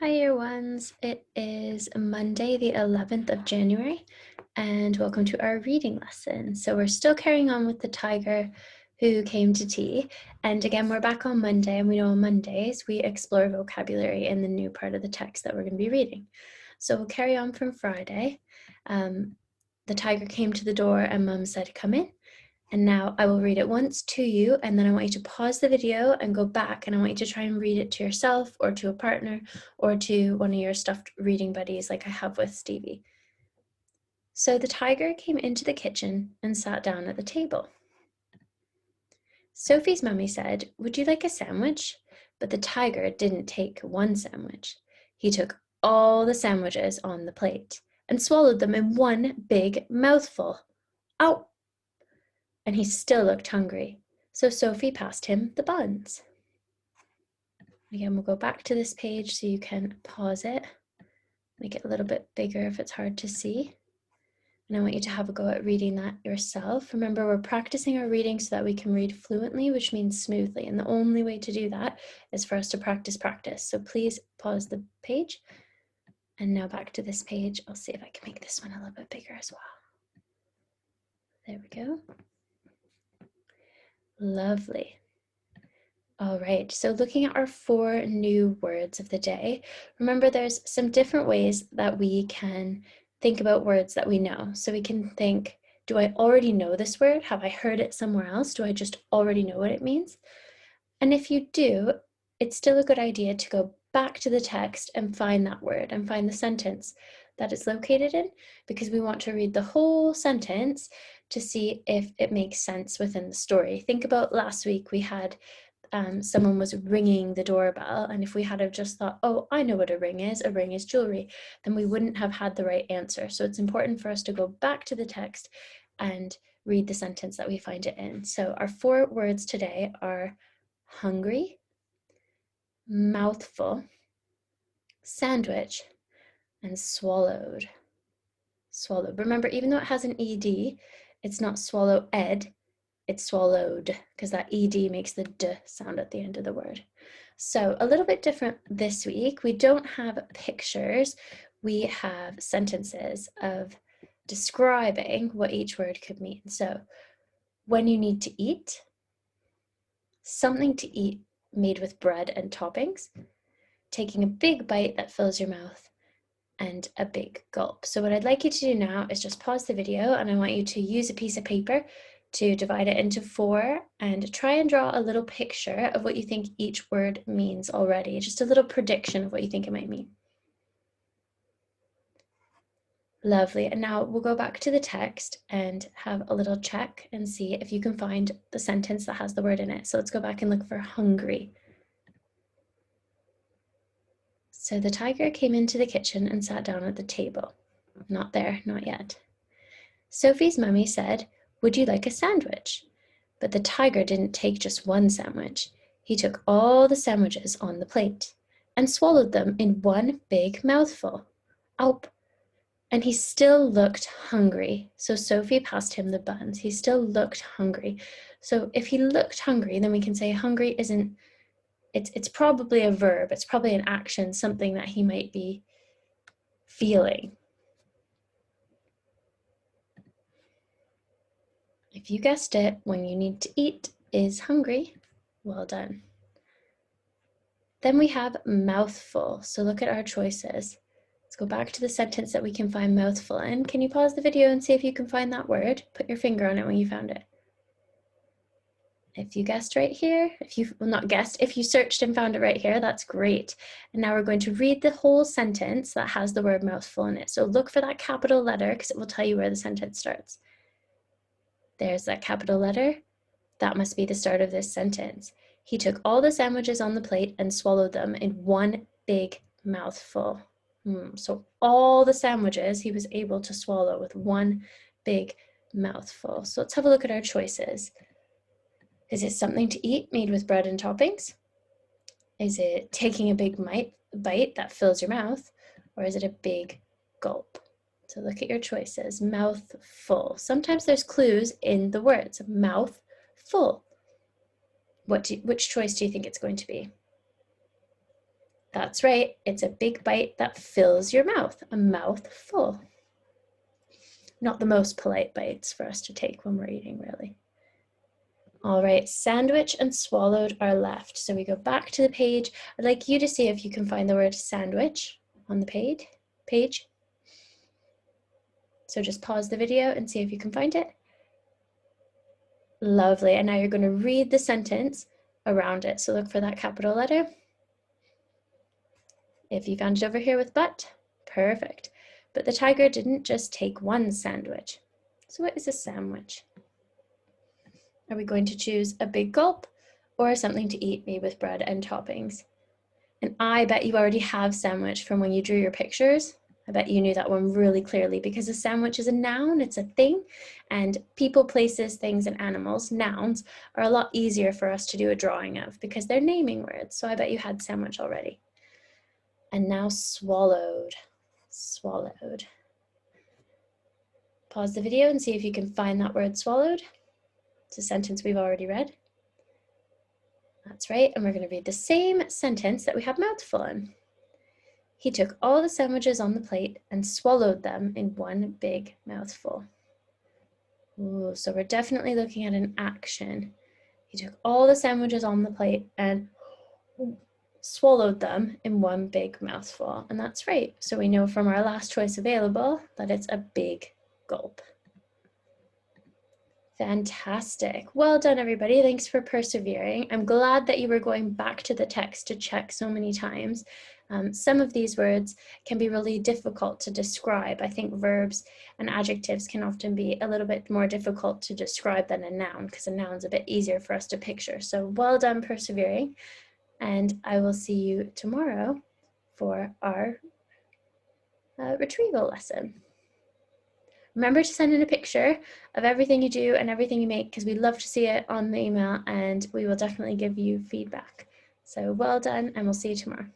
Hi, year ones. It is Monday, the 11th of January, and welcome to our reading lesson. So we're still carrying on with the tiger who came to tea. And again, we're back on Monday, and we know on Mondays we explore vocabulary in the new part of the text that we're going to be reading. So we'll carry on from Friday. The tiger came to the door and Mum said, "Come in." And now I will read it once to you, and then I want you to pause the video and go back, and I want you to try and read it to yourself or to a partner or to one of your stuffed reading buddies like I have with Stevie. So the tiger came into the kitchen and sat down at the table. Sophie's mummy said, "Would you like a sandwich?" But the tiger didn't take one sandwich. He took all the sandwiches on the plate and swallowed them in one big mouthful. Ow! And he still looked hungry. So Sophie passed him the buns. Again, we'll go back to this page so you can pause it, make it a little bit bigger if it's hard to see. And I want you to have a go at reading that yourself. Remember, we're practicing our reading so that we can read fluently, which means smoothly. And the only way to do that is for us to practice. So please pause the page. And now back to this page. I'll see if I can make this one a little bit bigger as well. There we go. Lovely. All right, so looking at our 4 new words of the day, remember there's some different ways that we can think about words that we know. So we can think, do I already know this word? Have I heard it somewhere else? Do I just already know what it means? And if you do, it's still a good idea to go back to the text and find that word and find the sentence that it's located in, because we want to read the whole sentence to see if it makes sense within the story. Think about last week we had someone was ringing the doorbell, and if we had have just thought, oh, I know what a ring is jewelry, then we wouldn't have had the right answer. So it's important for us to go back to the text and read the sentence that we find it in. So our 4 words today are hungry, mouthful, sandwich, and swallowed. Swallowed. Remember, even though it has an ed, it's not swallow ed, it's swallowed, because that ed makes the d sound at the end of the word. So a little bit different this week. We don't have pictures. We have sentences of describing what each word could mean. So when you need to eat, something to eat made with bread and toppings, taking a big bite that fills your mouth, and a big gulp. So what I'd like you to do now is just pause the video, and I want you to use a piece of paper to divide it into 4 and try and draw a little picture of what you think each word means already, just a little prediction of what you think it might mean. Lovely. And now we'll go back to the text and have a little check and see if you can find the sentence that has the word in it. So let's go back and look for hungry. So the tiger came into the kitchen and sat down at the table. Not there, not yet. Sophie's mummy said, "Would you like a sandwich?" But the tiger didn't take just one sandwich. He took all the sandwiches on the plate and swallowed them in one big mouthful. Ow! And he still looked hungry. So Sophie passed him the buns. He still looked hungry. So if he looked hungry, then we can say hungry isn't, it's probably a verb. It's probably an action, something that he might be feeling. If you guessed it, when you need to eat is hungry. Well done. Then we have mouthful. So look at our choices. Let's go back to the sentence that we can find mouthful in. Can you pause the video and see if you can find that word? Put your finger on it when you found it. If you guessed right here, if you searched and found it right here, that's great. And now we're going to read the whole sentence that has the word mouthful in it. So look for that capital letter because it will tell you where the sentence starts. There's that capital letter. That must be the start of this sentence. He took all the sandwiches on the plate and swallowed them in one big mouthful. So all the sandwiches he was able to swallow with one big mouthful. So let's have a look at our choices. Is it something to eat made with bread and toppings? Is it taking a big bite that fills your mouth? Or is it a big gulp? So look at your choices. Mouthful. Sometimes there's clues in the words. Mouth full. Which choice do you think it's going to be? That's right, it's a big bite that fills your mouth, a mouthful. Not the most polite bites for us to take when we're eating, really. All right, sandwich and swallowed are left. So we go back to the page. I'd like you to see if you can find the word sandwich on the page. So just pause the video and see if you can find it. Lovely, and now you're going to read the sentence around it. So look for that capital letter. If you found it over here with but, perfect. But the tiger didn't just take one sandwich. So what is a sandwich? Are we going to choose a big gulp or something to eat made with bread and toppings? And I bet you already have sandwich from when you drew your pictures. I bet you knew that one really clearly because a sandwich is a noun, it's a thing, and people, places, things, and animals, nouns, are a lot easier for us to do a drawing of because they're naming words. So I bet you had sandwich already. And now swallowed, swallowed. Pause the video and see if you can find that word swallowed. It's a sentence we've already read. That's right, and we're going to read the same sentence that we have mouthful in. He took all the sandwiches on the plate and swallowed them in one big mouthful. Ooh, so we're definitely looking at an action. He took all the sandwiches on the plate and swallowed them in one big mouthful. And that's right. So we know from our last choice available that it's a big gulp. Fantastic. Well done, everybody. Thanks for persevering. I'm glad that you were going back to the text to check so many times. Some of these words can be really difficult to describe. I think verbs and adjectives can often be a little bit more difficult to describe than a noun because a noun's a bit easier for us to picture. So well done persevering. And I will see you tomorrow for our retrieval lesson. Remember to send in a picture of everything you do and everything you make because we'd love to see it on the email and we will definitely give you feedback. So well done and we'll see you tomorrow.